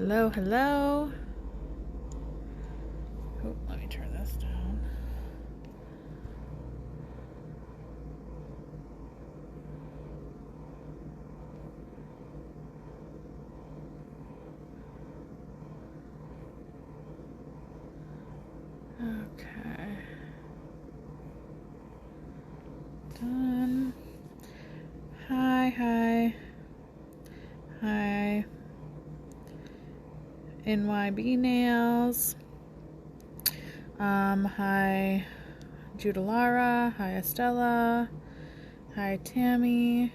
Hello, hello. Oh, let me turn this down. Okay. Done. Hi. NYB Nails. Hi Judalara. Hi Estella. Hi Tammy.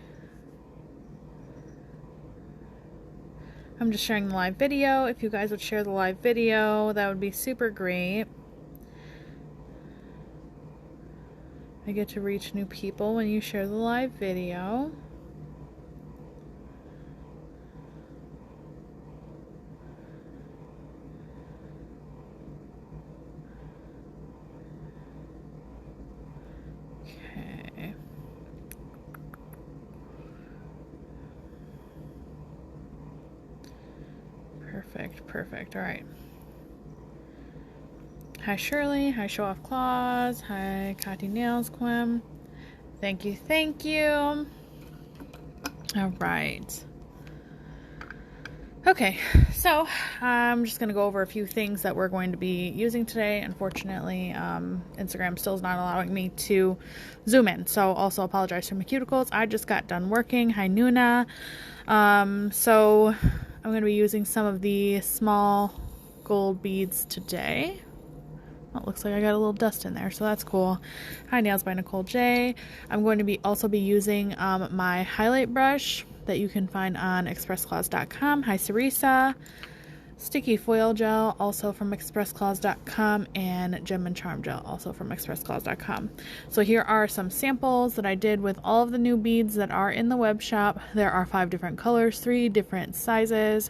I'm just sharing the live video. If you guys would share the live video, that would be super great. I get to reach new people when you share the live video. Okay. Perfect. All right. Hi Shirley. Hi Show Off Claws. Hi Kati Nails Quim. Thank you. All right. Okay, so I'm just going to go over a few things that we're going to be using today. Unfortunately, Instagram still is not allowing me to zoom in, so also apologize for my cuticles. I just got done working. Hi, Nuna. So I'm going to be using some of the small gold beads today. Well, it looks like I got a little dust in there, so that's cool. Hi, Nails by Nicole J. I'm going to also be using my highlight brush that you can find on expressclaws.com. Hi, Sarisa. Sticky foil gel, also from expressclaws.com, and Gem and Charm gel, also from expressclaws.com. So here are some samples that I did with all of the new beads that are in the web shop. There are 5 different colors, 3 different sizes.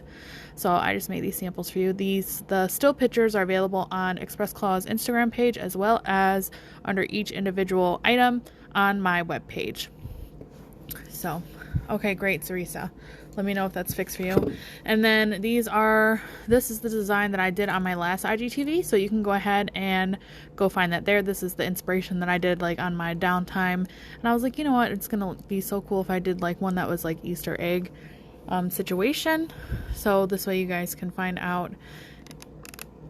So I just made these samples for you. The still pictures are available on Express Claws Instagram page, as well as under each individual item on my web page. So, okay, great, Sarisa. Let me know if that's fixed for you. And then this is the design that I did on my last IGTV, so you can go ahead and go find that there. This is the inspiration that I did like on my downtime. And I was like, you know what, it's gonna be so cool if I did like one that was like Easter egg situation. So this way you guys can find out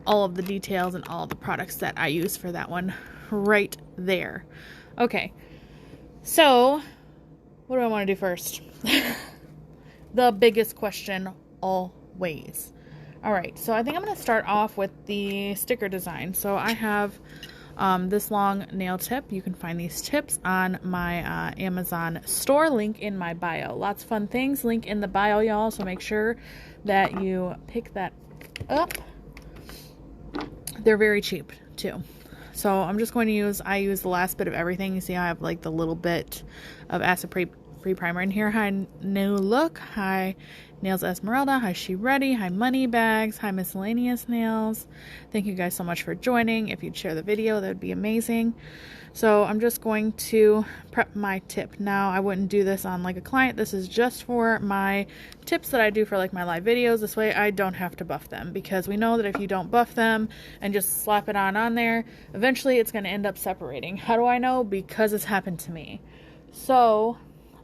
all of the details and all the products that I use for that one right there. Okay, so what do I want to do first? The biggest question always. All right, so I think I'm going to start off with the sticker design. So I have this long nail tip. You can find these tips on my Amazon store, link in my bio. Lots of fun things, link in the bio, y'all, so make sure that you pick that up. They're very cheap too. So I'm just going to I use the last bit of everything. You see I have like the little bit of acid pre-primer in here. Hi New Look. Hi Nails Esmeralda. Hi She Ready. Hi Money Bags. Hi Miscellaneous Nails. Thank you guys so much for joining. If you'd share the video, that would be amazing. So I'm just going to prep my tip. Now I wouldn't do this on like a client. This is just for my tips that I do for like my live videos. This way I don't have to buff them, because we know that if you don't buff them and just slap it on there, eventually it's going to end up separating. How do I know? Because it's happened to me. So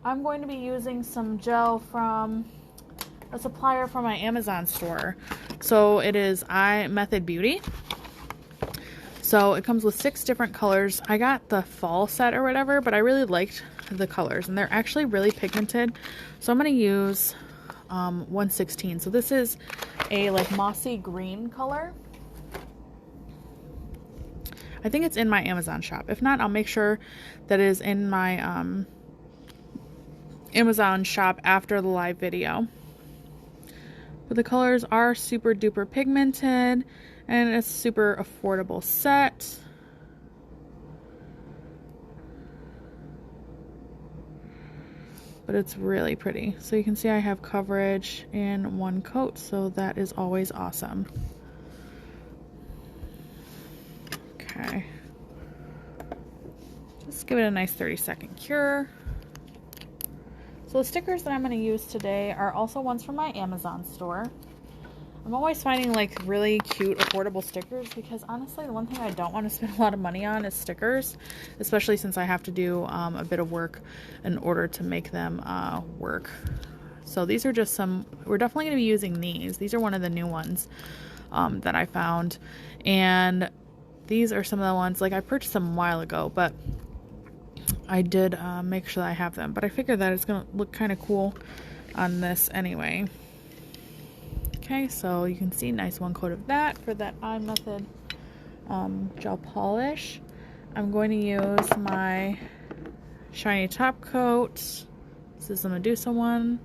I'm going to be using some gel from a supplier from my Amazon store. So it is iMethod Beauty. So it comes with 6 different colors. I got the fall set or whatever, but I really liked the colors, and they're actually really pigmented. So I'm going to use 116. So this is a like mossy green color. I think it's in my Amazon shop. If not, I'll make sure that it is in my Amazon shop after the live video. But the colors are super duper pigmented, and it's a super affordable set. But it's really pretty. So you can see I have coverage in one coat, so that is always awesome. Okay. Just give it a nice 30-second cure. So the stickers that I'm going to use today are also ones from my Amazon store. I'm always finding like really cute, affordable stickers because honestly, the one thing I don't want to spend a lot of money on is stickers, especially since I have to do a bit of work in order to make them work. So these are just some, we're definitely going to be using these. These are one of the new ones that I found. And these are some of the ones, like I purchased them a while ago, but I did make sure that I have them. But I figured that it's going to look kind of cool on this anyway. Okay, so you can see nice one coat of that for that eye method gel polish. I'm going to use my shiny top coat. This is the Medusa one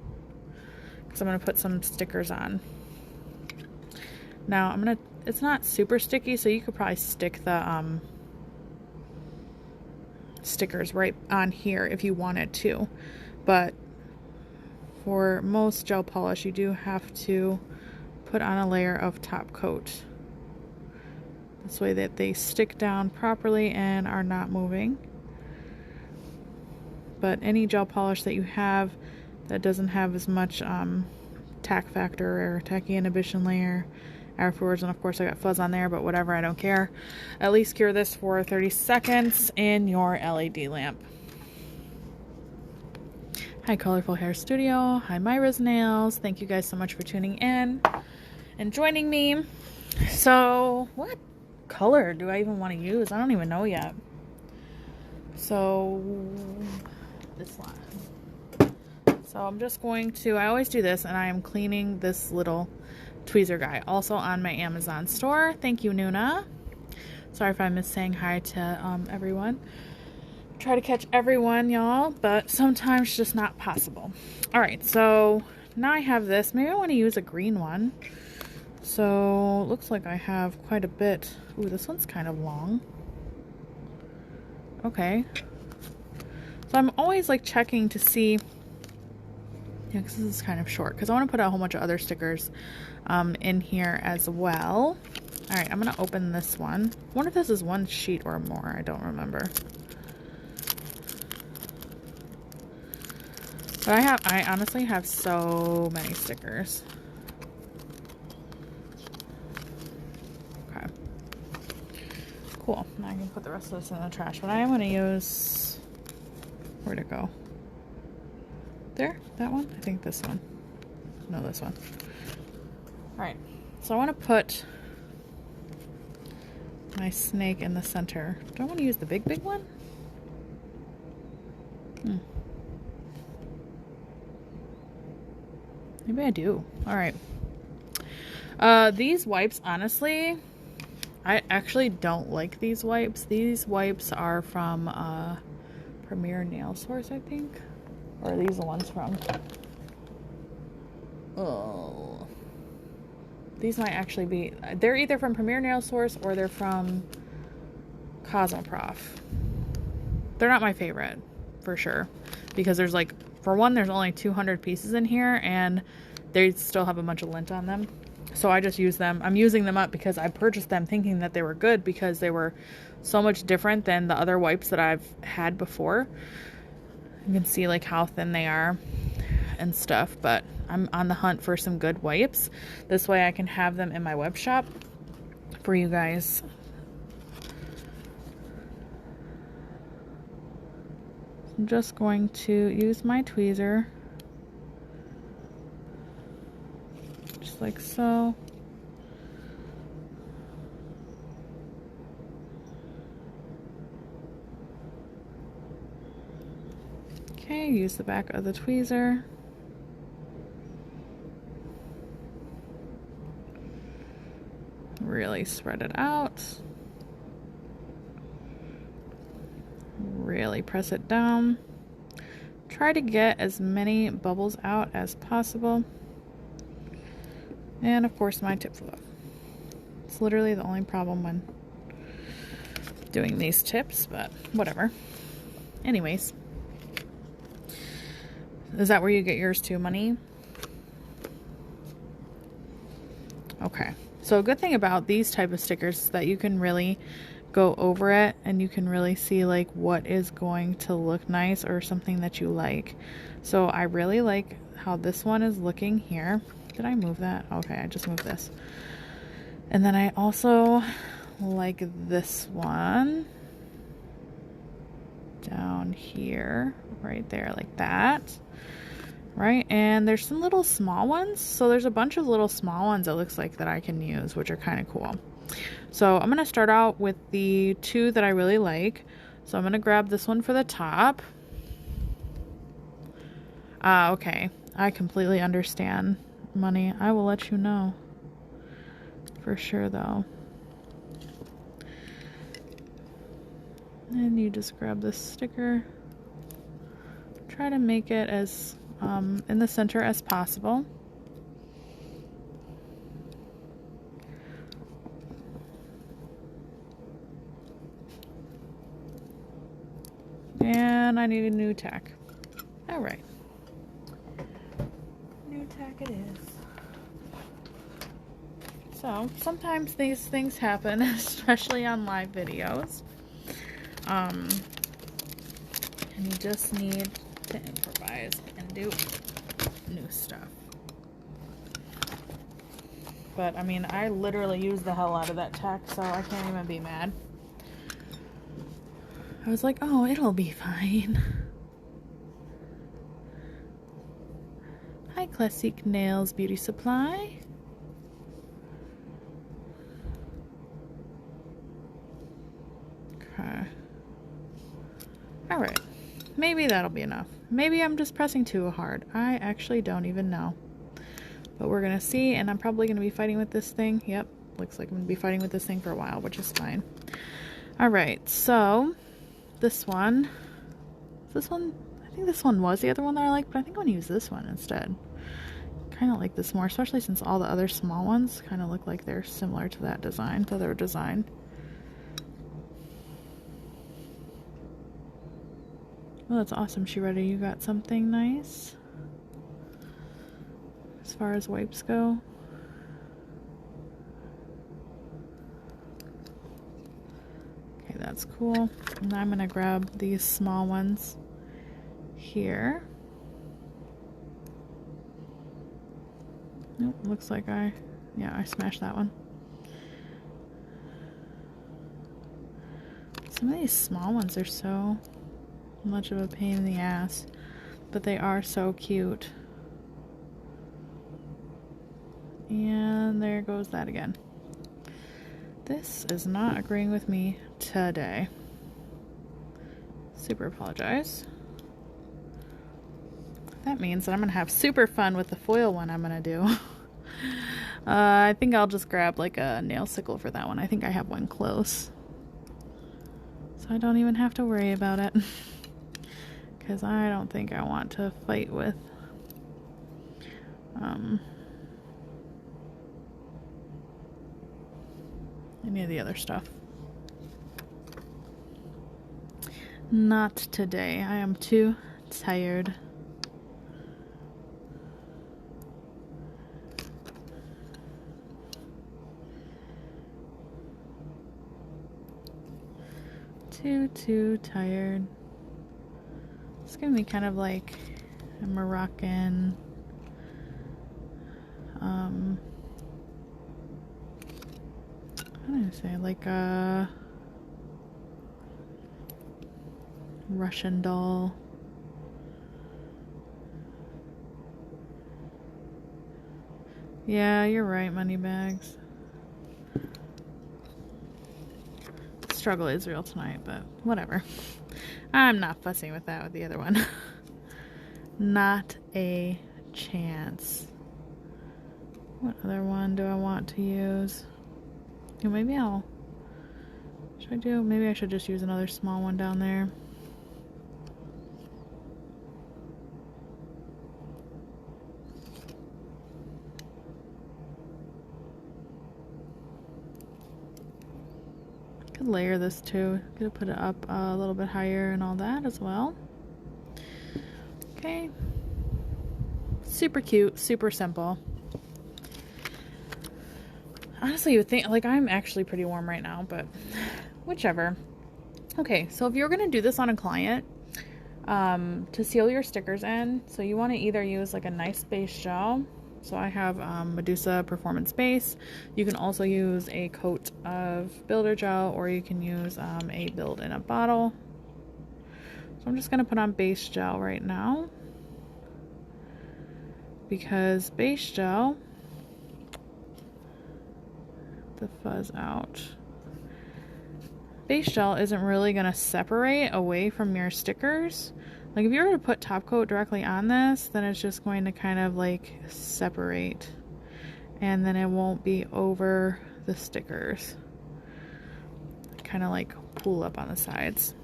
because I'm going to put some stickers on. Now it's not super sticky, so you could probably stick the stickers right on here if you wanted to, but for most gel polish you do have to put on a layer of top coat. This way that they stick down properly and are not moving. But any gel polish that you have that doesn't have as much tack factor or tacky inhibition layer afterwards, and of course I got fuzz on there, but whatever, I don't care. At least cure this for 30 seconds in your LED lamp. Hi Colorful Hair Studio, hi Myra's Nails, thank you guys so much for tuning in and joining me. So what color do I even want to use? I don't even know yet. So this one. So I'm just going to, I always do this, and I am cleaning this little tweezer guy, also on my Amazon store. Thank you, Nuna. Sorry if I missed saying hi to everyone. Try to catch everyone, y'all, but sometimes just not possible. All right, so now I have this. Maybe I want to use a green one. So looks like I have quite a bit. Ooh, this one's kind of long. Okay. So I'm always like checking to see, yeah, because this is kind of short, because I want to put a whole bunch of other stickers in here as well. All right, I'm going to open this one. I wonder if this is one sheet or more. I don't remember. But I honestly have so many stickers. Okay. Cool. Now I can put the rest of this in the trash. But I am going to use, where'd it go? There? That one? I think this one. No, this one. Alright. So I want to put my snake in the center. Do I want to use the big one? Maybe I do. Alright. These wipes, honestly, I actually don't like these wipes. These wipes are from Premier Nail Source, I think. Or are these the ones from? Oh. These might actually be, they're either from Premier Nail Source or they're from Cosmoprof. They're not my favorite, for sure. Because there's like, for one, there's only 200 pieces in here and they still have a bunch of lint on them. So I just use them. I'm using them up because I purchased them thinking that they were good because they were so much different than the other wipes that I've had before. You can see like how thin they are and stuff, but I'm on the hunt for some good wipes. This way I can have them in my web shop for you guys. I'm just going to use my tweezer, just like so. Okay, use the back of the tweezer. Really spread it out. Really press it down. Try to get as many bubbles out as possible. And of course my tip flew off. It's literally the only problem when doing these tips, but whatever. Anyways. Is that where you get yours too, Money? Okay. So a good thing about these type of stickers is that you can really go over it and you can really see like what is going to look nice or something that you like. So I really like how this one is looking here. Did I move that? Okay, I just moved this. And then I also like this one down here, right there, like that. Right, and there's some little small ones. So there's a bunch of little small ones it looks like that I can use, which are kind of cool. So I'm going to start out with the two that I really like. So I'm going to grab this one for the top. Okay, I completely understand, money. I will let you know. For sure, though. And you just grab this sticker. Try to make it as in the center as possible. And I need a new tack. All right. New tack it is. So sometimes these things happen, especially on live videos. And you just need to improvise and do new stuff. But I mean, I literally used the hell out of that tack, so I can't even be mad. I was like, oh, it'll be fine. Hi, Classic Nails Beauty Supply. Okay. Alright. Maybe that'll be enough. Maybe I'm just pressing too hard. I actually don't even know. But we're going to see, and I'm probably going to be fighting with this thing. Yep, looks like I'm going to be fighting with this thing for a while, which is fine. Alright, so this one. This one, I think this one was the other one that I liked, but I think I'm going to use this one instead. Kind of like this more, especially since all the other small ones kind of look like they're similar to that design, to their design. Well, that's awesome, Shireta. You got something nice as far as wipes go. Okay, that's cool. And I'm gonna grab these small ones here. Nope, looks like I smashed that one. Some of these small ones are so much of a pain in the ass, but they are so cute. And there goes that again. This is not agreeing with me today. Super apologize. That means that I'm gonna have super fun with the foil one I'm gonna do. I think I'll just grab like a nail sickle for that one. I think I have one close, so I don't even have to worry about it. Because I don't think I want to fight with any of the other stuff. Not today. I am too tired. Too tired. It's gonna be kind of like a Moroccan how do I say, like a Russian doll. Yeah, you're right, Moneybags. Struggle is real tonight, but whatever. I'm not fussing with that with the other one. Not a chance. What other one do I want to use? Oh, maybe maybe I should just use another small one down there. Could layer this too. Could put it up a little bit higher and all that as well. Okay. Super cute, super simple. Honestly, you would think, like, I'm actually pretty warm right now, but whichever. Okay, so if you're going to do this on a client, to seal your stickers in, so you want to either use like a nice base gel, So I have Medusa Performance Base. You can also use a coat of builder gel, or you can use a build in a bottle. So I'm just going to put on base gel right now, because base gel, the fuzz out, base gel isn't really going to separate away from your stickers. Like if you were to put top coat directly on this, then it's just going to kind of like separate, and then it won't be over the stickers. Kind of like pull up on the sides.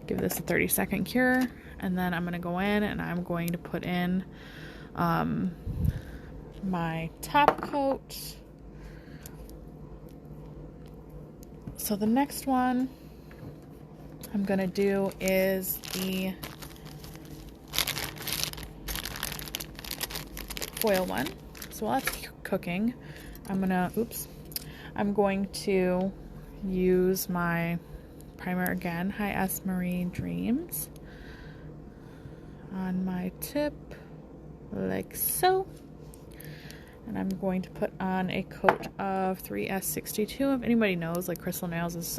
Give this a 30-second cure, and then I'm going to go in and I'm going to put in my top coat. So the next one I'm gonna do is the foil one. So while that's cooking, I'm going to use my primer again, High S Marine Dreams, on my tip, like so. And I'm going to put on a coat of 3S62. If anybody knows, like Crystal Nails is,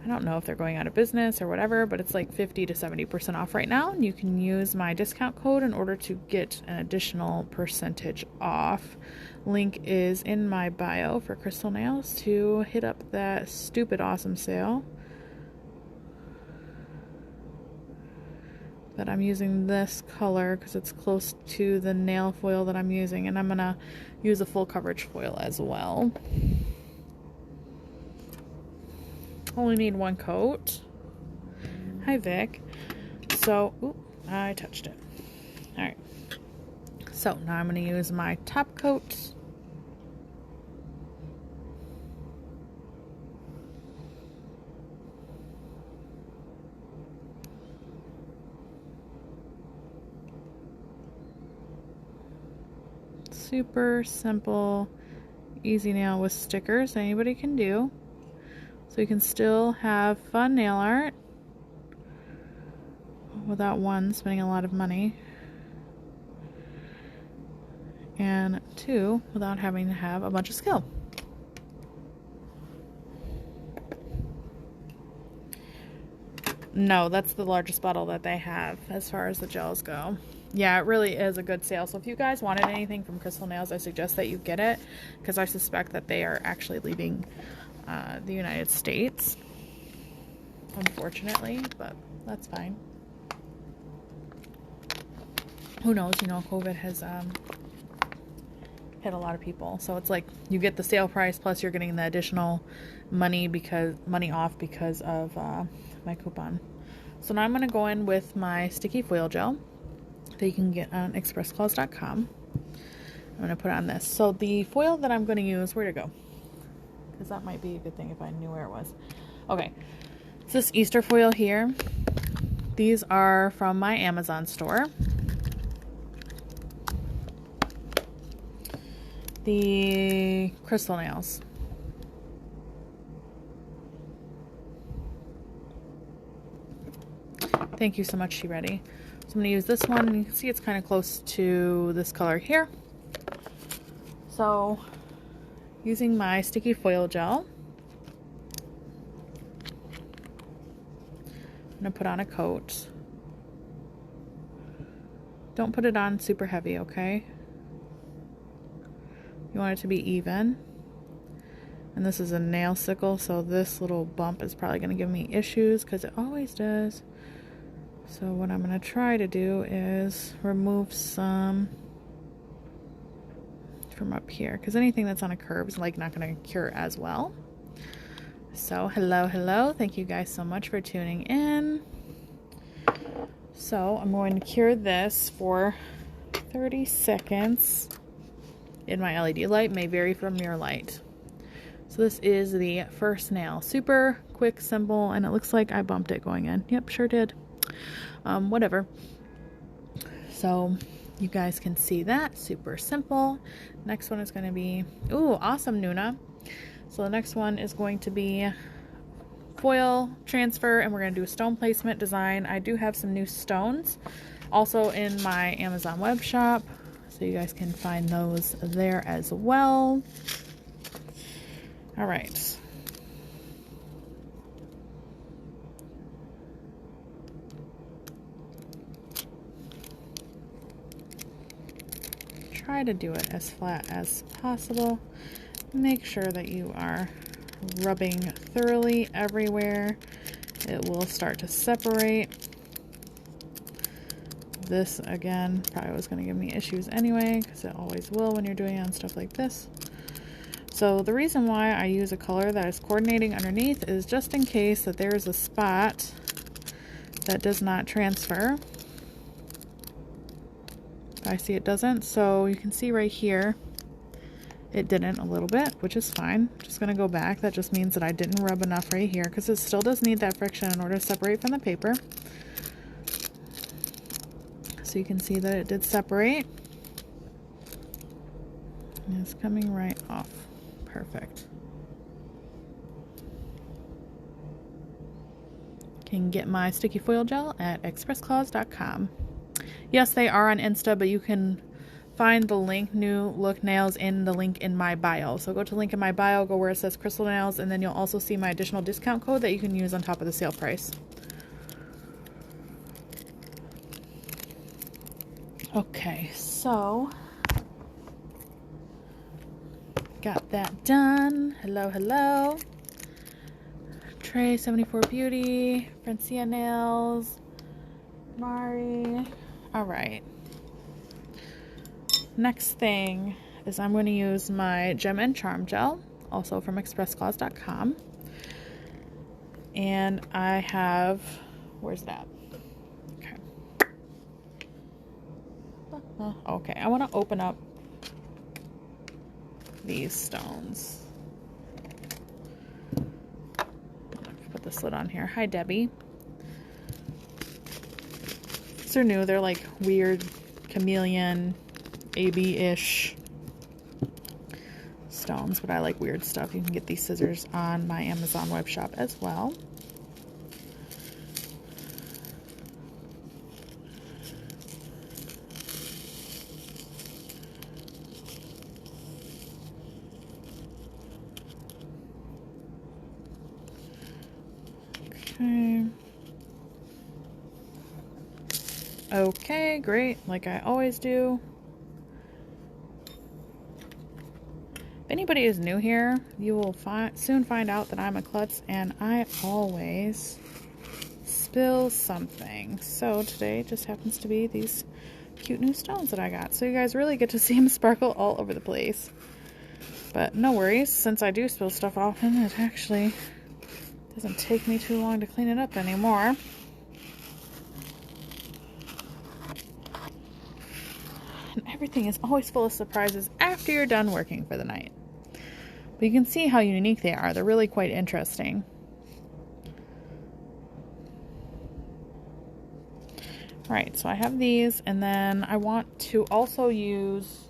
I don't know if they're going out of business or whatever, but it's like 50 to 70% off right now. And you can use my discount code in order to get an additional percentage off. Link is in my bio for Crystal Nails to hit up that stupid awesome sale. But I'm using this color because it's close to the nail foil that I'm using, and I'm going to use a full coverage foil as well. Only need one coat. Hi, Vic. So, ooh, I touched it. All right. So now I'm going to use my top coat. Super simple, easy nail with stickers anybody can do. So you can still have fun nail art without, one, spending a lot of money, and two, without having to have a bunch of skill. No, that's the largest bottle that they have as far as the gels go. Yeah, it really is a good sale. So if you guys wanted anything from Crystal Nails, I suggest that you get it, because I suspect that they are actually leaving the United States, unfortunately, but that's fine. Who knows, you know, COVID has hit a lot of people, so it's like you get the sale price plus you're getting the additional money off because of my coupon. So now I'm going to go in with my sticky foil gel that you can get on expressclothes.com. I'm going to put on this. So the foil that I'm going to use, where'd it go? Because that might be a good thing if I knew where it was. Okay, so this Easter foil here, these are from my Amazon store. The Crystal Nails. Thank you so much, She Ready. So I'm going to use this one. You can see it's kind of close to this color here. So using my sticky foil gel, I'm going to put on a coat. Don't put it on super heavy, okay? You want it to be even. And this is a nail sickle, so this little bump is probably going to give me issues, because it always does. So what I'm going to try to do is remove some from up here, because anything that's on a curve is like not going to cure as well. So hello, thank you guys so much for tuning in. So I'm going to cure this for 30 seconds in my LED light. May vary from your light. So this is the first nail. Super quick, simple, and it looks like I bumped it going in. Yep, sure did. Whatever. So you guys can see that. Super simple. Next one is going to be, ooh, awesome, Nuna. So the next one is going to be foil transfer, and we're going to do a stone placement design. I do have some new stones Also in my Amazon web shop, so you guys can find those there as well. All right. Try to do it as flat as possible. Make sure that you are rubbing thoroughly everywhere. It will start to separate. This, again, probably was going to give me issues anyway, because it always will when you're doing it on stuff like this. So the reason why I use a color that is coordinating underneath is just in case that there is a spot that does not transfer. I see it doesn't, so you can see right here it didn't a little bit, which is fine. Just gonna go back. That just means that I didn't rub enough right here, because it still does need that friction in order to separate from the paper. So you can see that it did separate. And it's coming right off. Perfect. Can get my sticky foil gel at expressclaws.com. Yes, they are on Insta, but you can find the link New Look Nails in the link in my bio. So go to link in my bio, go where it says Crystal Nails, and then you'll also see my additional discount code that you can use on top of the sale price. Okay, so got that done. Hello, hello. Trey 74 Beauty, Francia Nails, Mari. All right. Next thing is I'm going to use my Gem and Charm Gel, also from expressclaws.com. And I have, where's that? Okay. Okay, I want to open up these stones. Put this lid on here. Hi, Debbie. These are new. They're like weird chameleon, AB-ish stones, but I like weird stuff. You can get these scissors on my Amazon web shop as well. Okay, great, like I always do. If anybody is new here, you will soon find out that I'm a klutz and I always spill something. So today just happens to be these cute new stones that I got. So you guys really get to see them sparkle all over the place. But no worries, since I do spill stuff often, it actually doesn't take me too long to clean it up anymore. And everything is always full of surprises after you're done working for the night. But you can see how unique they are. They're really quite interesting. Alright, so I have these, and then I want to also use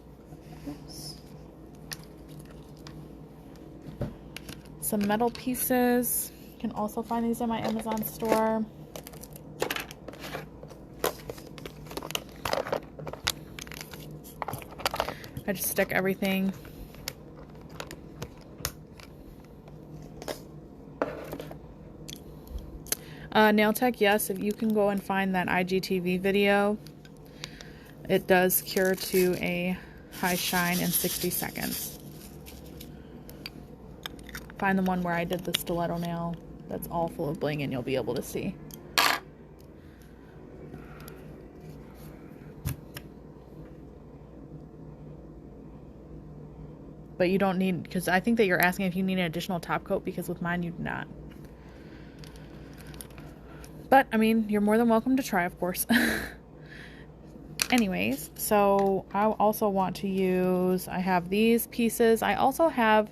some metal pieces. You can also find these in my Amazon store. I just stick everything Nail Tech, yes, if you can go and find that IGTV video, it does cure to a high shine in 60 seconds. Find the one where I did the stiletto nail that's all full of bling and you'll be able to see. But you don't need, because I think that you're asking if you need an additional top coat, because with mine you do not. But, I mean, you're more than welcome to try, of course. Anyways, so I also want to use, I have these pieces. I also have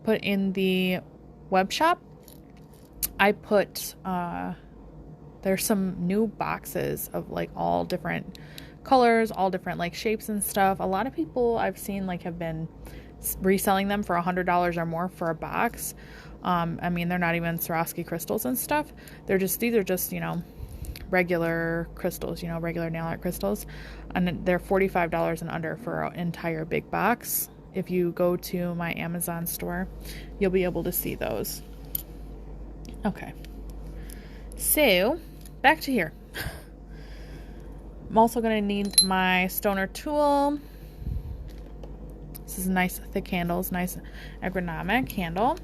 put in the web shop, I put, there's some new boxes of like all different colors, all different like shapes and stuff. A lot of people I've seen like have been reselling them for $100 or more for a box. I mean, they're not even Swarovski crystals and stuff. They're just, these are just, you know, regular crystals, you know, regular nail art crystals. And they're $45 and under for an entire big box. If you go to my Amazon store, you'll be able to see those. Okay. So, back to here. I'm also going to need my stoner tool. This is a nice thick handle. It's nice ergonomic handle.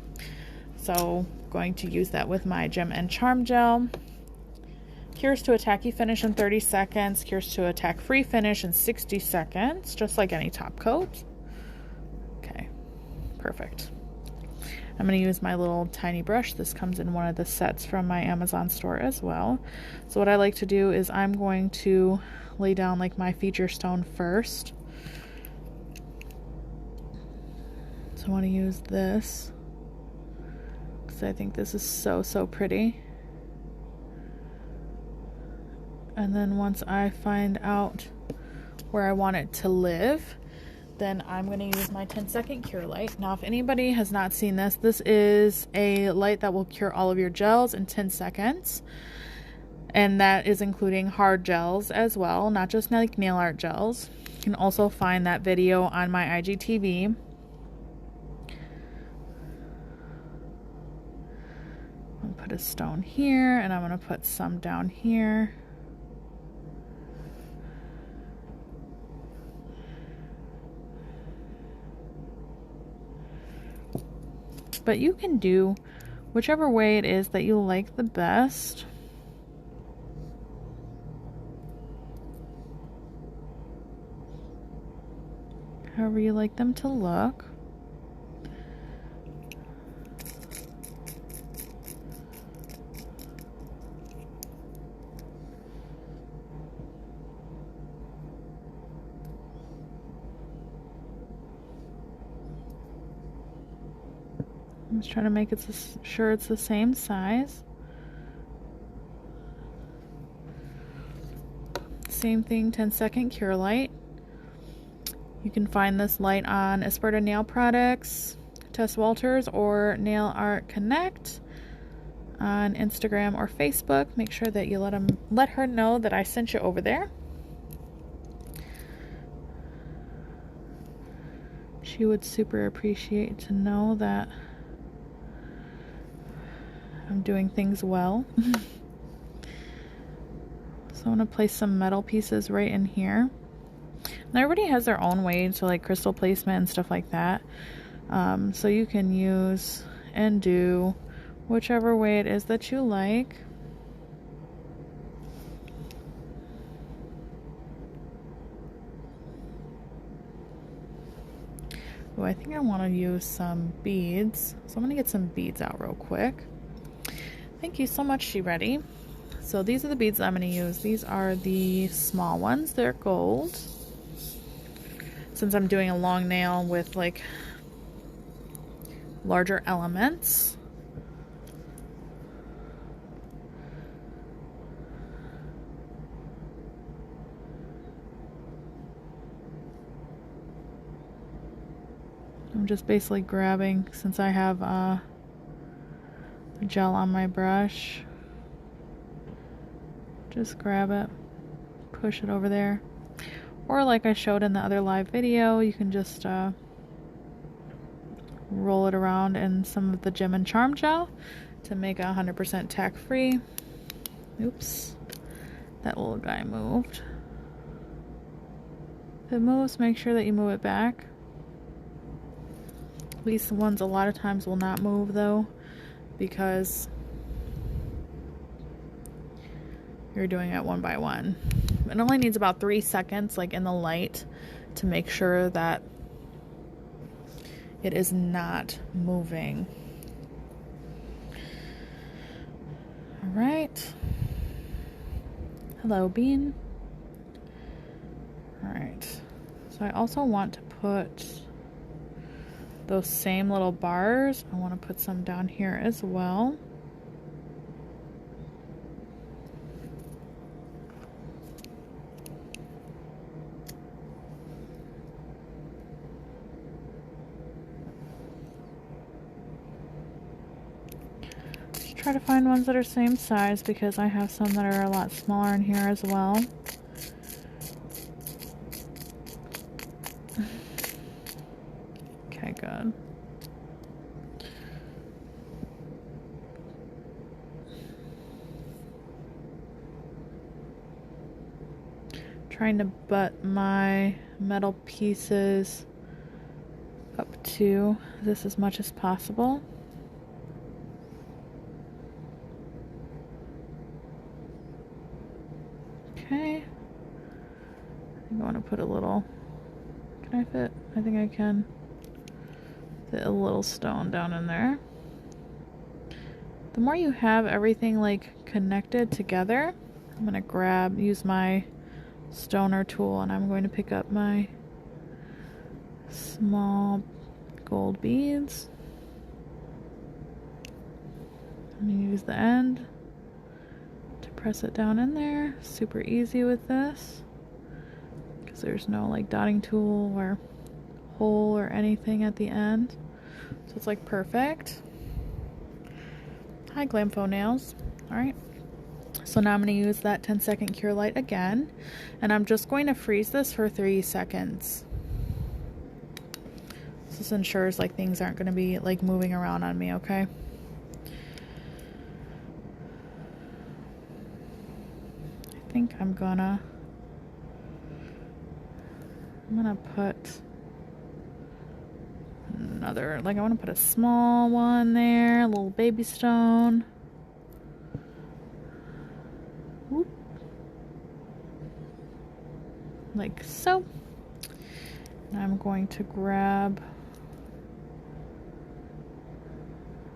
So, going to use that with my Gem and Charm gel. Cures to a tacky finish in 30 seconds. Cures to a tack-free finish in 60 seconds, just like any top coat. Okay, perfect. I'm going to use my little tiny brush. This comes in one of the sets from my Amazon store as well. So what I like to do is I'm going to lay down like my feature stone first. So I want to use this because I think this is so pretty. And then once I find out where I want it to live, then I'm going to use my 10-second cure light. Now, if anybody has not seen this, this is a light that will cure all of your gels in 10 seconds. And that is including hard gels as well, not just like nail art gels. You can also find that video on my IGTV. I'm going to put a stone here, and I'm going to put some down here. But you can do whichever way it is that you like the best. However you like them to look. I'm just trying to make it sure it's the same size. Same thing, 10-second cure light. You can find this light on Esperta Nail Products, Tess Walters, or Nail Art Connect on Instagram or Facebook. Make sure that you let her know that I sent you over there. She would super appreciate to know that I'm doing things well. So I'm going to place some metal pieces right in here. Now everybody has their own way to like crystal placement and stuff like that. So you can use and do whichever way it is that you like. Oh, I think I want to use some beads. So I'm going to get some beads out real quick. Thank you so much, She Ready. So these are the beads that I'm going to use. These are the small ones. They're gold. Since I'm doing a long nail with like larger elements. I'm just basically grabbing, since I have gel on my brush, just grab it, push it over there, or like I showed in the other live video, you can just roll it around in some of the Gem and Charm gel to make it 100% tack free. Oops, that little guy moved. If it moves, make sure that you move it back. These ones a lot of times will not move though, because you're doing it one by one. It only needs about 3 seconds like in the light to make sure that it is not moving. All right. Hello, Bean. All right. So I also want to put those same little bars. I want to put some down here as well. Try try to find ones that are same size because I have some that are a lot smaller in here as well. Okay, good. Trying to butt my metal pieces up to this as much as possible. Okay. I think I want to put a little, can I fit? I think I can fit a little stone down in there. The more you have everything like connected together, I'm going to use my stoner tool, and I'm going to pick up my small gold beads. I'm going to use the end to press it down in there. Super easy with this because there's no like dotting tool or hole or anything at the end, so it's like perfect. Hi Glamfo Nails. Alright, so now I'm going to use that 10-second cure light again, and I'm just going to freeze this for 3 seconds. This ensures like things aren't going to be like moving around on me, okay? I think I'm gonna put another, like I want to put a small one there, a little baby stone. Whoop. Like so. And I'm going to grab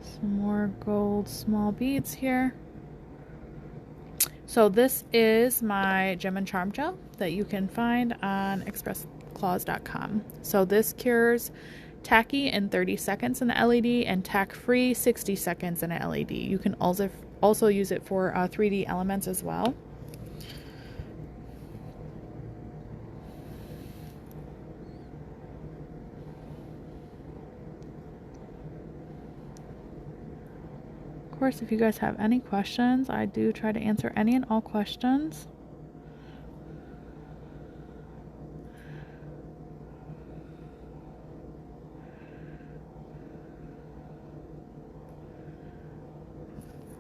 some more gold small beads here. So this is my gem and charm gel that you can find on expressclaws.com. So this cures tacky in 30 seconds in the LED and tack free 60 seconds in a LED. You can also use it for 3D elements as well. Of course, if you guys have any questions, I do try to answer any and all questions.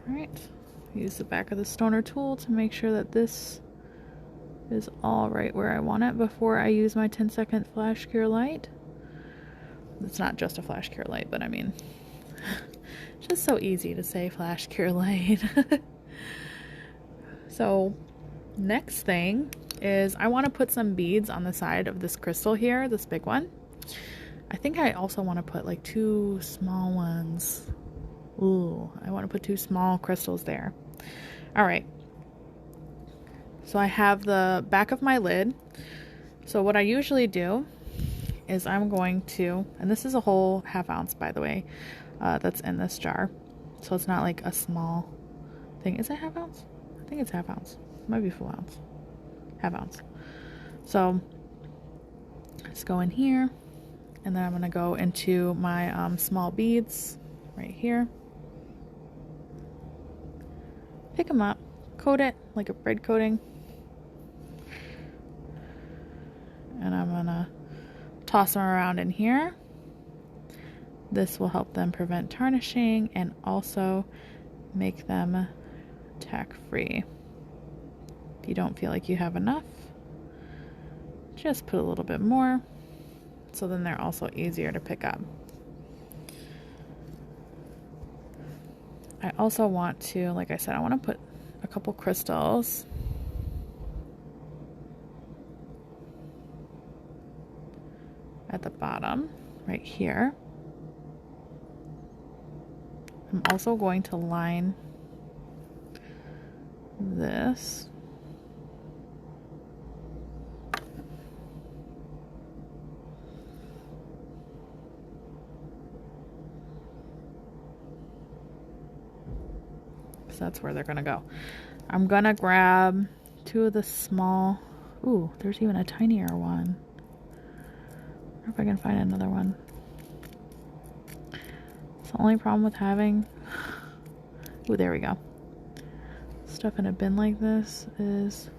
Alright, use the back of the stoner tool to make sure that this is all right where I want it before I use my 10-second flash cure light. It's not just a flash cure light, but I mean, just so easy to say flash cure light. So next thing is I want to put some beads on the side of this crystal here, this big one. I think I also want to put like 2 small ones. Ooh, I want to put 2 small crystals there. All right. So I have the back of my lid. So what I usually do is I'm going to, and this is a whole ½ ounce, by the way, that's in this jar. So it's not like a small thing. Is it ½ ounce? I think it's ½ ounce. It might be full ounce. ½ ounce. So let's go in here, and then I'm going to go into my small beads right here. Pick them up, coat it like a bread coating, and I'm going to toss them around in here. This will help them prevent tarnishing and also make them tack free. If you don't feel like you have enough, just put a little bit more, so then they're also easier to pick up. I also want to, like I said, I want to put a couple crystals at the bottom right here. I'm also going to line this. So that's where they're gonna go. I'm gonna grab 2 of the small, ooh, there's even a tinier one. I wonder if I can find another one. It's the only problem with having Ooh, there we go. Stuff in a bin like this is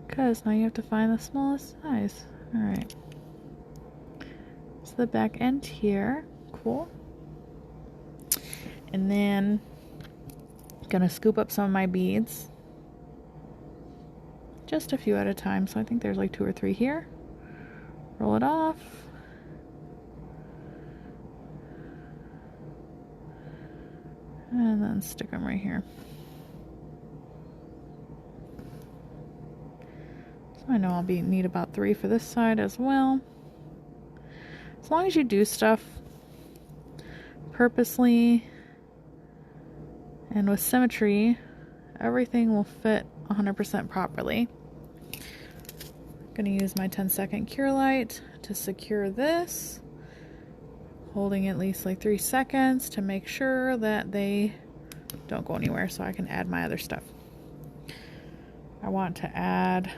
because now you have to find the smallest size. Alright. So the back end here. Cool. And then I'm gonna scoop up some of my beads. Just a few at a time. So I think there's like 2 or 3 here. Roll it off. And then stick them right here. So I know I'll need about 3 for this side as well. As long as you do stuff purposely and with symmetry, everything will fit 100% properly. I'm going to use my 10-second cure light to secure this, holding at least like 3 seconds to make sure that they don't go anywhere so I can add my other stuff. I want to add,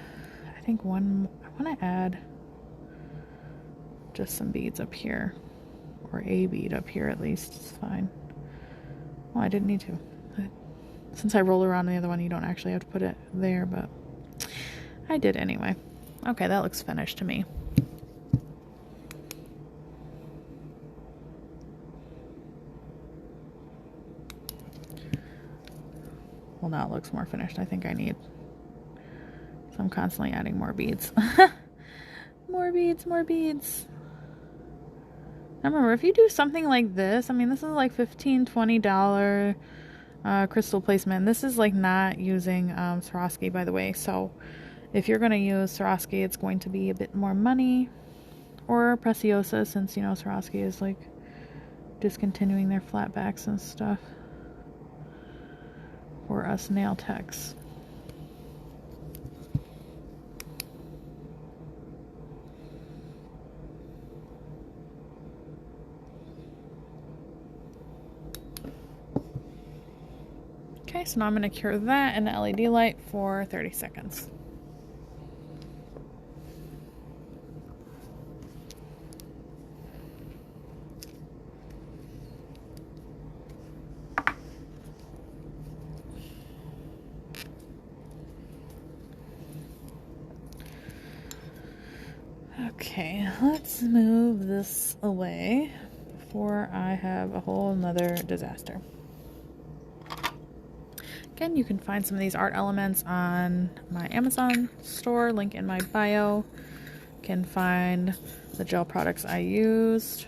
I want to add just some beads up here, or a bead up here at least. It's fine. Well, I didn't need to. Since I roll around the other one, you don't actually have to put it there, but I did anyway. Okay, that looks finished to me. Well, now it looks more finished. I think I need, so I'm constantly adding more beads. More beads, more beads. Now remember, if you do something like this, I mean, this is like $15, $20 crystal placement. This is like not using Swarovski, by the way. So if you're going to use Swarovski, it's going to be a bit more money. Or Preciosa, since, you know, Swarovski is like discontinuing their flatbacks and stuff for us nail techs. Okay, so now I'm going to cure that in the LED light for 30 seconds. Okay, let's move this away before I have a whole nother disaster. Again, you can find some of these art elements on my Amazon store, link in my bio. You can find the gel products I used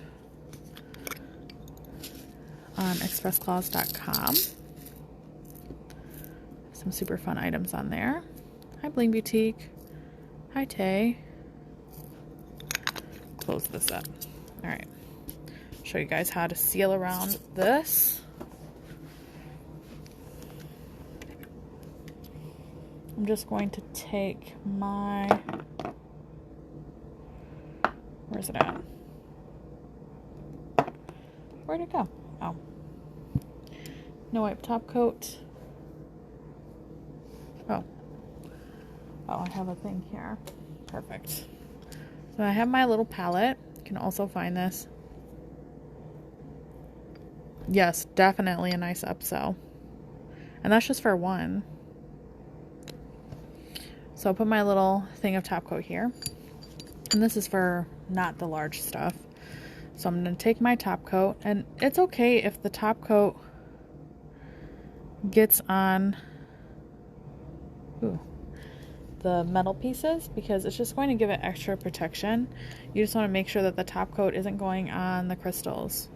on expressclaws.com. Some super fun items on there. Hi Bling Boutique. Hi Tay. Close this up. Alright. Show you guys how to seal around this. I'm just going to take my, where's it at? Where'd it go? Oh. No wipe top coat. Oh. Oh, I have a thing here. Perfect. So I have my little palette. You can also find this. Yes, definitely a nice upsell. And that's just for one. So I'll put my little thing of top coat here. And this is for not the large stuff. So I'm going to take my top coat. And it's okay if the top coat gets on the metal pieces, because it's just going to give it extra protection. You just want to make sure that the top coat isn't going on the crystals.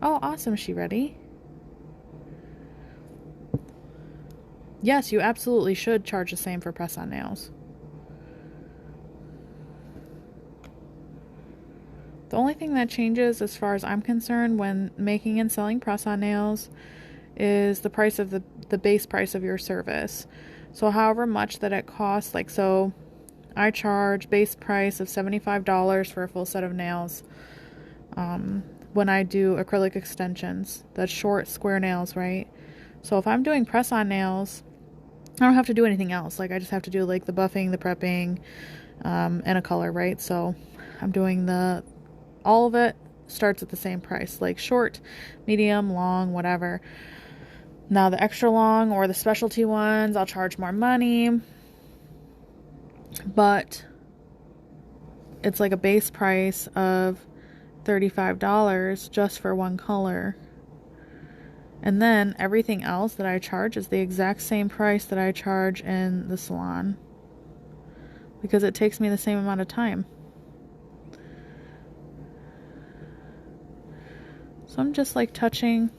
Oh, awesome. Is she ready? Yes, you absolutely should charge the same for press-on nails. The only thing that changes, as far as I'm concerned, when making and selling press-on nails is the price of the base price of your service. So however much that it costs, like, so I charge base price of $75 for a full set of nails. When I do acrylic extensions, that's short square nails, right? So if I'm doing press-on nails, I don't have to do anything else. Like, I just have to do like the buffing, the prepping, and a color, right? So I'm doing all of it starts at the same price, like short, medium, long, whatever. Now the extra long or the specialty ones, I'll charge more money, but it's like a base price of $35 just for one color. And then everything else that I charge is the exact same price that I charge in the salon, because it takes me the same amount of time. So I'm just like touching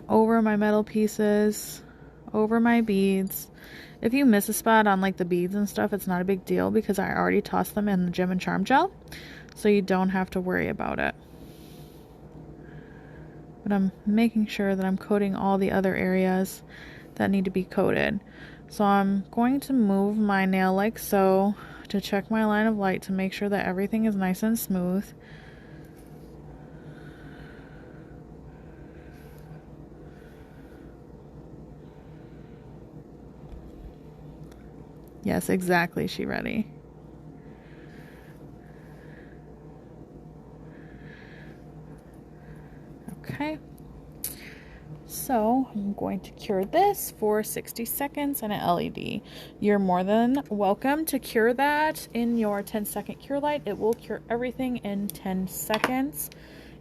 over my metal pieces, over my beads. If you miss a spot on like the beads and stuff, it's not a big deal because I already tossed them in the Gem and Charm gel, so you don't have to worry about it. But I'm making sure that I'm coating all the other areas that need to be coated. So I'm going to move my nail like so to check my line of light to make sure that everything is nice and smooth. Yes, exactly, she ready. Okay. So I'm going to cure this for 60 seconds and an LED. You're more than welcome to cure that in your 10-second cure light. It will cure everything in 10 seconds.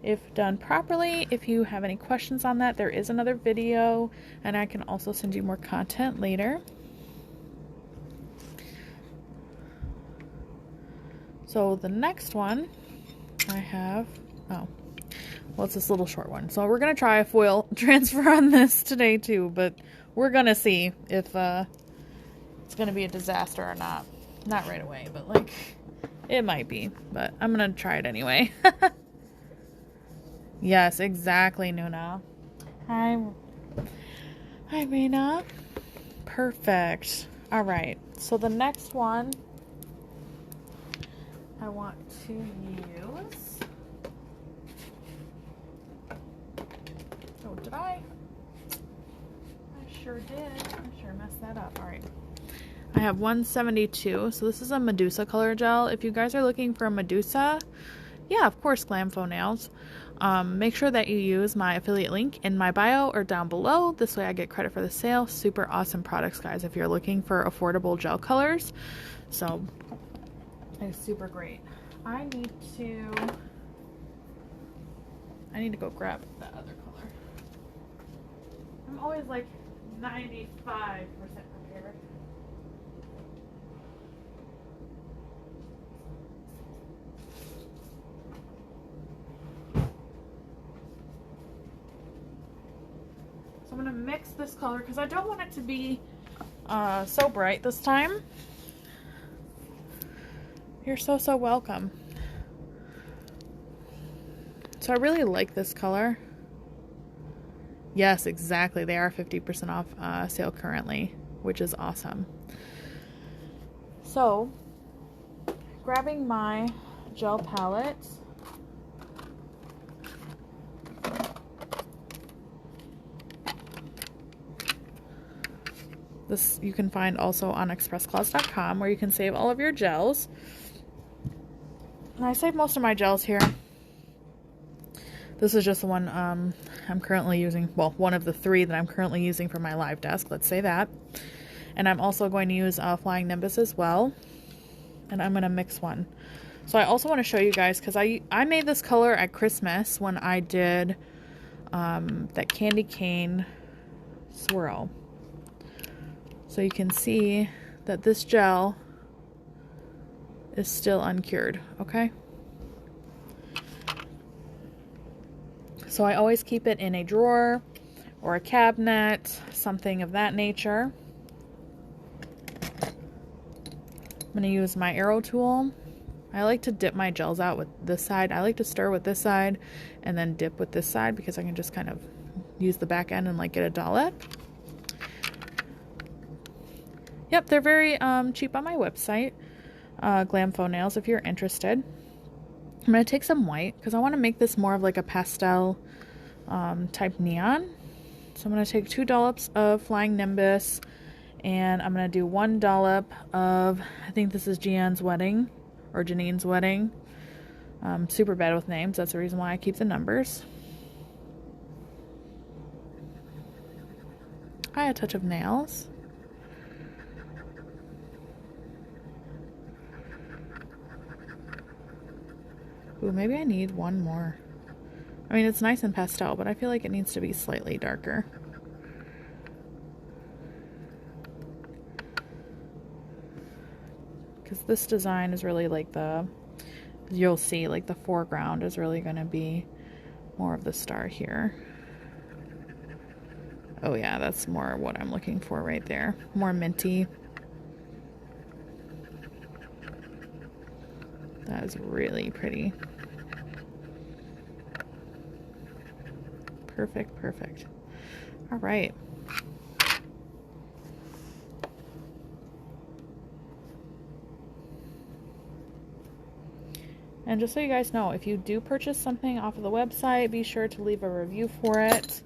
If done properly. If you have any questions on that, there is another video, and I can also send you more content later. So the next one I have, well, it's this little short one. So we're going to try a foil transfer on this today too, but we're going to see if it's going to be a disaster or not. Not right away, but like it might be, but I'm going to try it anyway. Yes, exactly, Nuna. Hi, Raina. Perfect. All right. So the next one I want to use. Oh, did I? I sure did. I sure messed that up. All right. I have 172. So this is a Medusa color gel. If you guys are looking for a Medusa, yeah, of course, Glam Faux Nails. Make sure that you use my affiliate link in my bio or down below. This way I get credit for the sale. Super awesome products, guys, if you're looking for affordable gel colors. So it's super great. I need to go grab that other color. I'm always like 95% prepared. So I'm going to mix this color because I don't want it to be so bright this time. You're so welcome. So I really like this color. Yes, exactly. They are 50% off sale currently, which is awesome. So, grabbing my gel palette. This you can find also on expressclaws.com, where you can save all of your gels. And I save most of my gels here. This is just the one I'm currently using. Well, one of the 3 that I'm currently using for my live desk. Let's say that. And I'm also going to use Flying Nimbus as well. And I'm going to mix one. So I also want to show you guys, because I made this color at Christmas when I did that candy cane swirl. So you can see that this gel is still uncured, okay? So I always keep it in a drawer or a cabinet, something of that nature. I'm going to use my arrow tool. I like to dip my gels out with this side. I like to stir with this side and then dip with this side because I can just kind of use the back end and like get a dollop. Yep, they're very cheap on my website, Glam Faux Nails, if you're interested. I'm going to take some white because I want to make this more of like a pastel type neon. So I'm going to take 2 dollops of Flying Nimbus, and I'm going to do 1 dollop of, I think this is Gian's wedding, or Janine's wedding. Super bad with names. That's the reason why I keep the numbers. A touch of nails. Ooh, maybe I need one more. I mean, it's nice and pastel, but I feel like it needs to be slightly darker. Because this design is really like you'll see, like the foreground is really going to be more of the star here. Oh yeah, that's more what I'm looking for right there. More minty. That is really pretty. Perfect, perfect. All right. And just so you guys know, if you do purchase something off of the website, be sure to leave a review for it,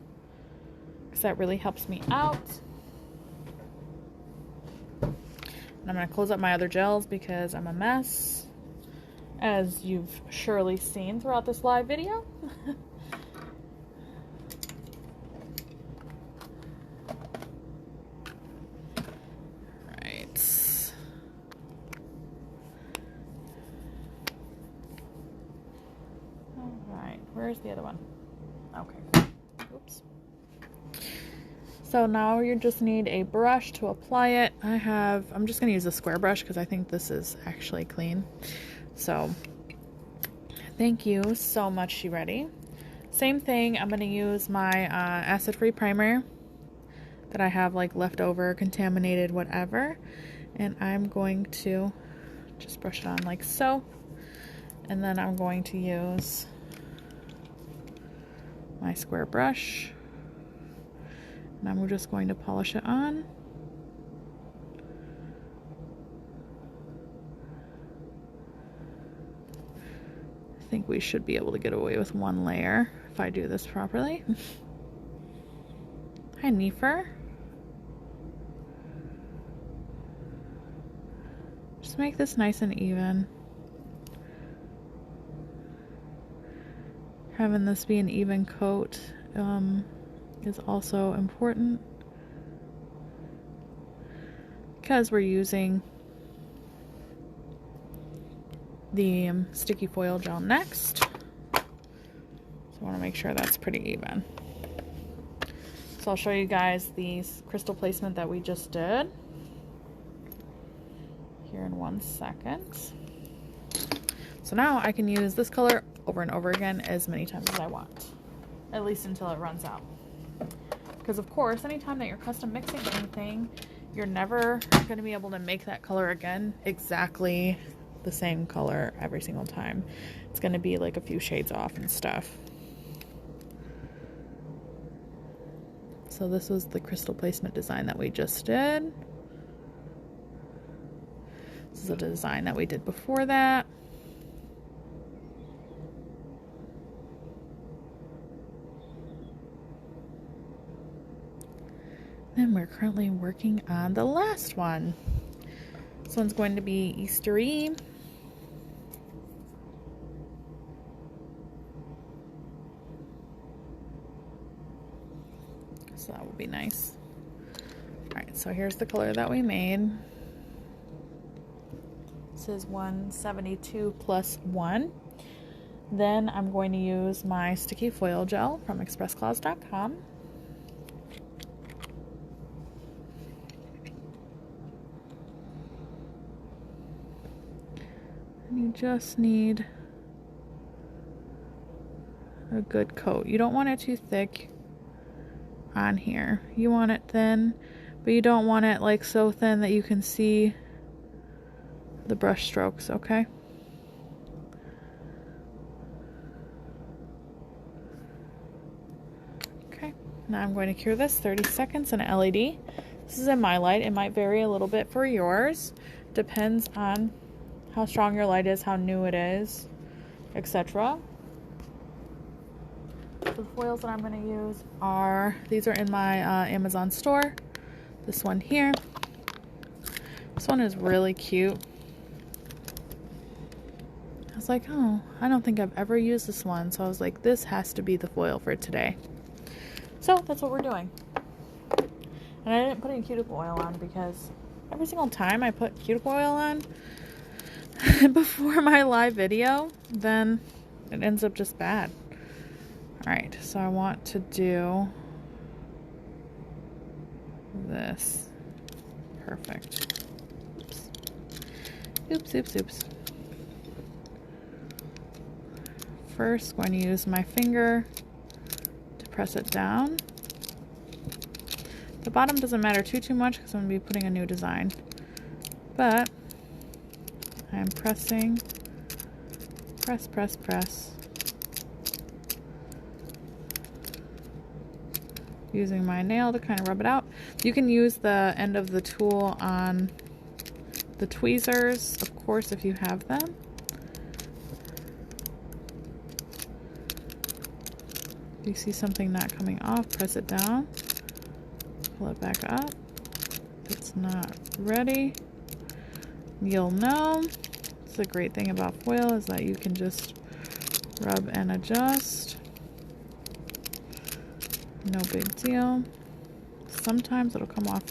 because that really helps me out. And I'm going to close up my other gels because I'm a mess, as you've surely seen throughout this live video. Where's the other one? Okay. Oops. So now you just need a brush to apply it. I'm just going to use a square brush because I think this is actually clean. So thank you so much, She Ready. Same thing, I'm going to use my acid-free primer that I have like leftover, contaminated, whatever. And I'm going to just brush it on like so. And then I'm going to use my square brush, and I'm just going to polish it on. I think we should be able to get away with one layer if I do this properly. Hi, Nefer. Just make this nice and even. Having this be an even coat is also important, because we're using the sticky foil gel next. So I want to make sure that's pretty even. So I'll show you guys the crystal placement that we just did here in 1 second. So now I can use this color over and over again as many times as I want, at least until it runs out. Because of course, anytime that you're custom mixing anything, you're never going to be able to make that color again exactly the same color every single time. It's going to be like a few shades off and stuff. So this was the crystal placement design that we just did. This is a design that we did before that. And we're currently working on the last one. This one's going to be Easter-y. So that will be nice. Alright, so here's the color that we made. This is 172 plus 1. Then I'm going to use my sticky foil gel from expressclaws.com. You just need a good coat. You don't want it too thick on here. You want it thin, but you don't want it like so thin that you can see the brush strokes, okay? Okay, now I'm going to cure this 30 seconds in an LED. This is in my light. It might vary a little bit for yours. Depends on how strong your light is, how new it is, etc. So the foils that I'm going to use are, these are in my Amazon store. This one here. This one is really cute. I was like, oh, I don't think I've ever used this one. So I was like, this has to be the foil for today. So that's what we're doing. And I didn't put any cuticle oil on because every single time I put cuticle oil on before my live video, then it ends up just bad. Alright, so I want to do this. Perfect. Oops. Oops, oops, oops. First, going to use my finger to press it down. The bottom doesn't matter too much because I'm going to be putting a new design. But I'm pressing, press, press, press. Using my nail to kind of rub it out. You can use the end of the tool on the tweezers, of course, if you have them. If you see something not coming off, press it down. Pull it back up. If it's not ready, you'll know. It's a great thing about foil is that you can just rub and adjust. No big deal. Sometimes it'll come off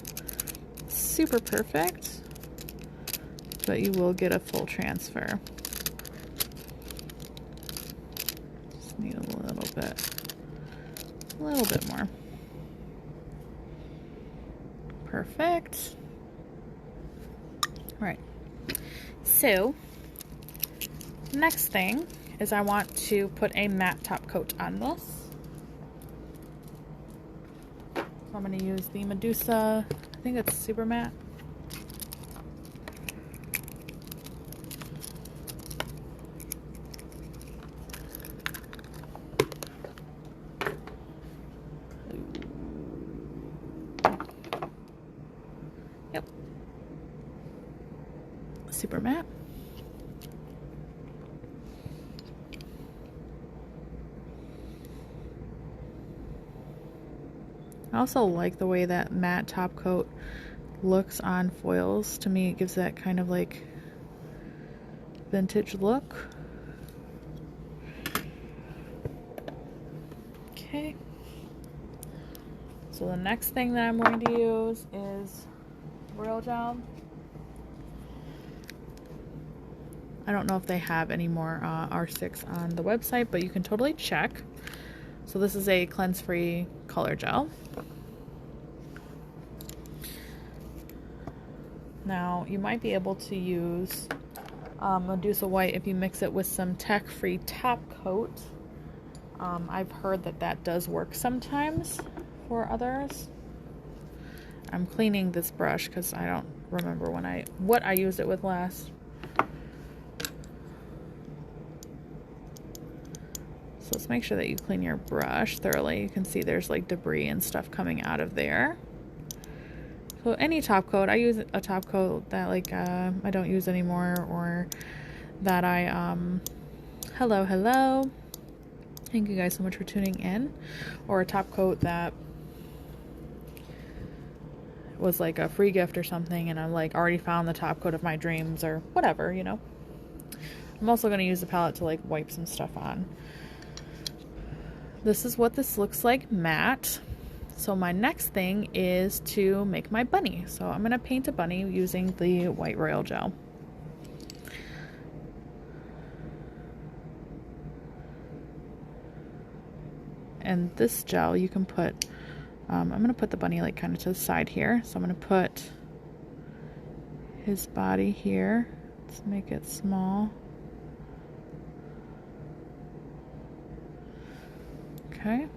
super perfect, but you will get a full transfer. Just need a little bit more. Perfect. All right. So, next thing is I want to put a matte top coat on this. So I'm going to use the Medusa, I think it's super matte. Yep. Super matte. I also like the way that matte top coat looks on foils. To me, it gives that kind of like vintage look. Okay. So the next thing that I'm going to use is Royal Gel. I don't know if they have any more R6 on the website, but you can totally check. So this is a cleanse-free color gel. Now, you might be able to use Medusa White if you mix it with some tech-free top coat. I've heard that that does work sometimes for others. I'm cleaning this brush because I don't remember what I used it with last. So let's make sure that you clean your brush thoroughly. You can see there's like debris and stuff coming out of there. So any top coat, I use a top coat that like I don't use anymore, or that I hello. Thank you guys so much for tuning in. Or a top coat that was like a free gift or something, and I'm like already found the top coat of my dreams or whatever, you know. I'm also going to use the palette to like wipe some stuff on. This is what this looks like matte. So my next thing is to make my bunny. So I'm going to paint a bunny using the white Royal Gel. And this gel you can put, I'm going to put the bunny like kind of to the side here. So I'm going to put his body here. Let's make it small. Okay.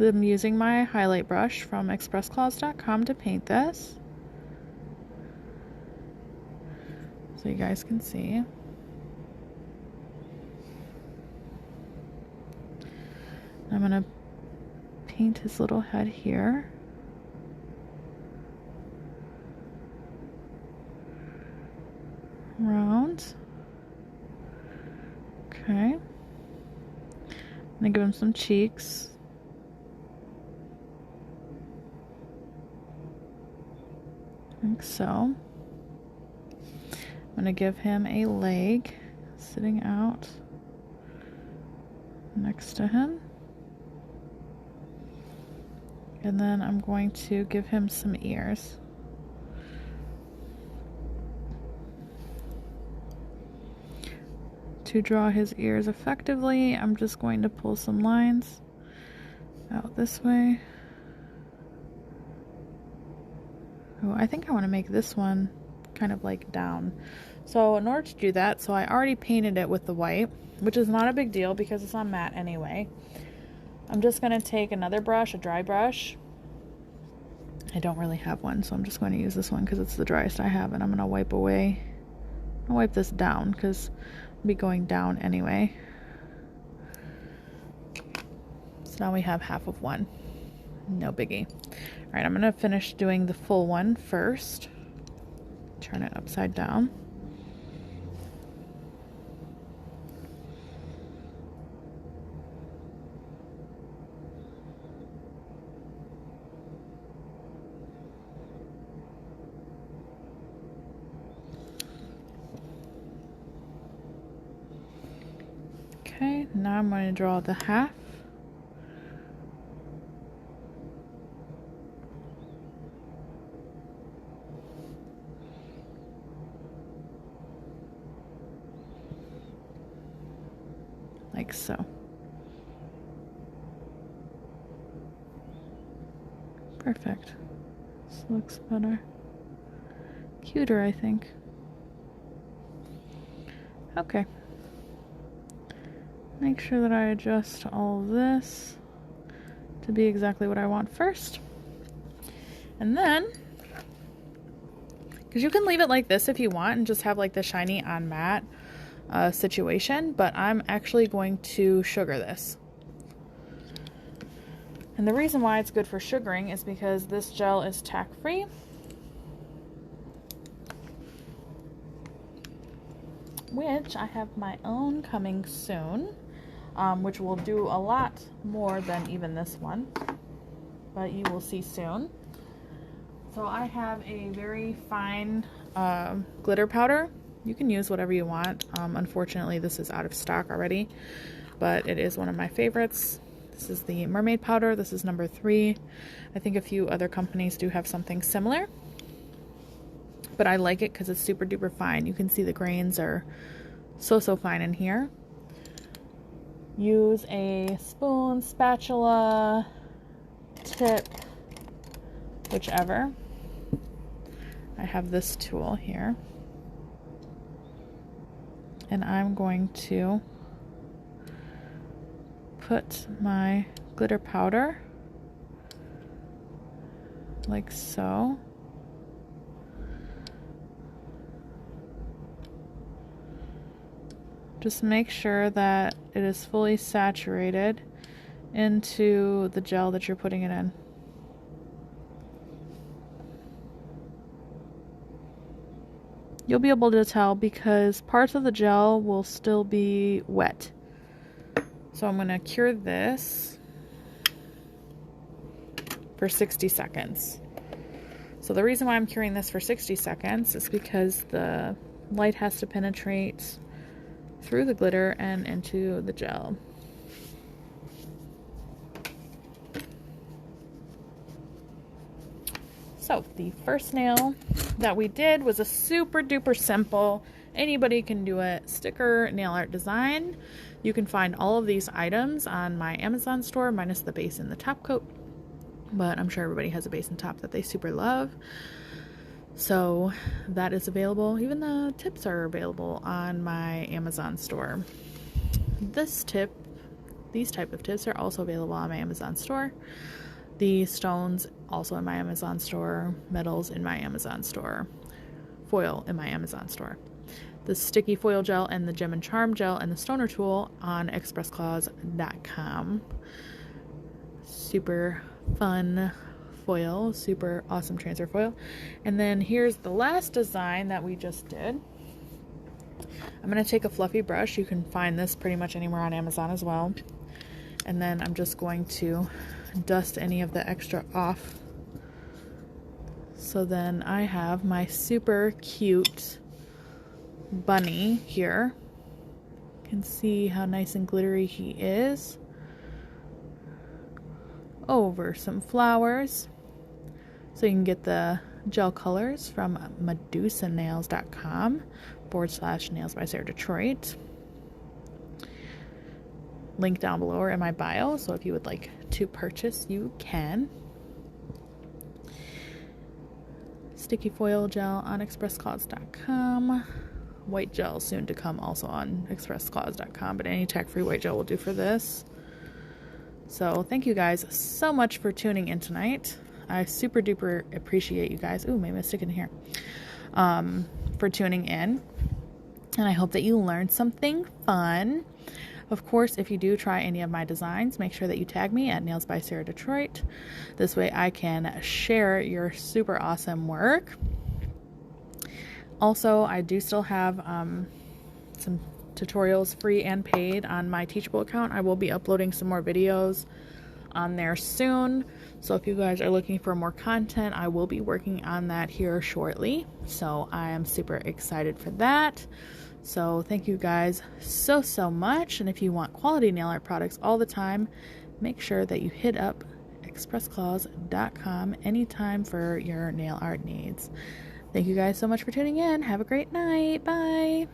I'm using my highlight brush from expressclaws.com to paint this, so you guys can see. I'm going to paint his little head here. around. Okay. I'm gonna give him some cheeks. Like so. I'm gonna give him a leg sitting out next to him. And then I'm going to give him some ears. To draw his ears effectively, I'm just going to pull some lines out this way. Oh, I think I want to make this one kind of like down. So in order to do that, so I already painted it with the white, which is not a big deal because it's on matte anyway. I'm just going to take another brush, a dry brush. I don't really have one, so I'm just going to use this one because it's the driest I have, and I'm going to wipe away. I'll wipe this down because I'll be going down anyway. So now we have half of one. No biggie. All right, I'm going to finish doing the full one first. Turn it upside down. Okay, now I'm going to draw the half. Like so. Perfect. This looks better. Cuter, I think. Okay. Make sure that I adjust all of this to be exactly what I want first. And then, because you can leave it like this if you want and just have like the shiny on matte situation, but I'm actually going to sugar this. And the reason why it's good for sugaring is because this gel is tack free. Which I have my own coming soon, which will do a lot more than even this one, but you will see soon. So I have a very fine glitter powder. You can use whatever you want. Unfortunately, this is out of stock already, but it is one of my favorites. This is the mermaid powder. This is number 3. I think a few other companies do have something similar, but I like it because it's super duper fine. You can see the grains are so fine in here. Use a spoon, spatula, tip, whichever. I have this tool here, and I'm going to put my glitter powder like so. Just make sure that it is fully saturated into the gel that you're putting it in. You'll be able to tell because parts of the gel will still be wet. So I'm going to cure this for 60 seconds. So the reason why I'm curing this for 60 seconds is because the light has to penetrate through the glitter and into the gel. So the first nail that we did was a super duper simple, anybody can do it, sticker nail art design. You can find all of these items on my Amazon store, minus the base and the top coat, but I'm sure everybody has a base and top that they super love. So that is available. Even the tips are available on my Amazon store. These type of tips are also available on my Amazon store. The stones also in my Amazon store, metals in my Amazon store, foil in my Amazon store. The sticky foil gel and the gem and charm gel and the stoner tool on expressclaws.com. Super fun foil, super awesome transfer foil. And then here's the last design that we just did. I'm going to take a fluffy brush. You can find this pretty much anywhere on Amazon as well. And then I'm just going to dust any of the extra off. So then I have my super cute bunny here. You can see how nice and glittery he is. Over some flowers. So you can get the gel colors from medusanails.com/nails by Sarah Detroit. Link down below or in my bio, so if you would like to purchase, you can. Sticky foil gel on expresscause.com. White gel soon to come also on expresscause.com, but any tag-free white gel will do for this. So thank you guys so much for tuning in tonight. I super duper appreciate you guys. Ooh, maybe I stick in here. For tuning in. And I hope that you learned something fun. Of course, if you do try any of my designs, make sure that you tag me at Nails by Sarah Detroit. This way I can share your super awesome work. Also, I do still have some tutorials, free and paid, on my Teachable account. I will be uploading some more videos on there soon. So if you guys are looking for more content, I will be working on that here shortly. So I am super excited for that. So thank you guys so much. And if you want quality nail art products all the time, make sure that you hit up expresscause.com anytime for your nail art needs. Thank you guys so much for tuning in. Have a great night. Bye.